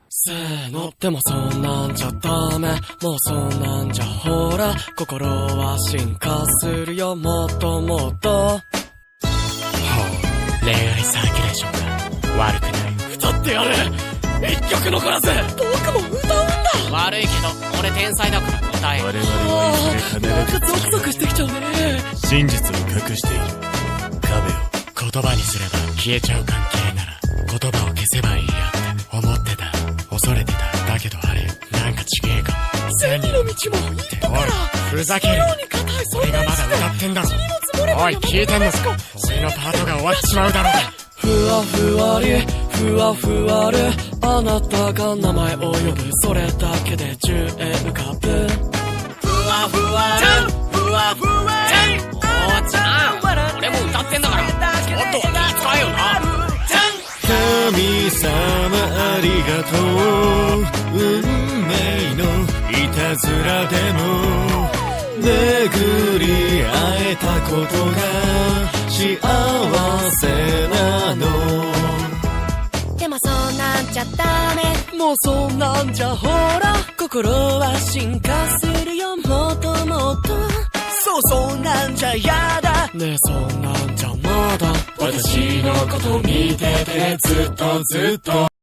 せーの、でもそんなんじゃダメ。もうそんなんじゃほら、心は進化するよ、もっともっと。ほう、恋愛サーキュレーションが悪くない。歌ってやる。一曲残らず僕も歌うんだ。悪いけど俺天才だから歌え。我々はいずれ必ずゾクゾクしてきちゃうね。真実を隠している壁を言葉にすれば消えちゃう関係なら言葉を消せばいいやって思ってた、恐れてた。だけどあれなんか違えかも。千里の道も一歩から。ふざける。俺がまだ歌ってんだろ。おい聞いてんのか。俺のパートが終わっちまうだろうが。ふわふわりふわふわる、あなたが名前を呼ぶ、それだけで宙へ浮かぶ。ふわふわるふわふわる。おーちゃん、俺も歌ってんだからちょっとは気遣えよな。神様ありがとう。運命のいたずらでも巡り会えたことが幸せなの。でもそんなんじゃダメ。もうそんなんじゃほら、心は進化するよ、もっともっと。そうそんなんじゃやだ。ねえそんなんじゃまだ私のこと見ててずっとずっと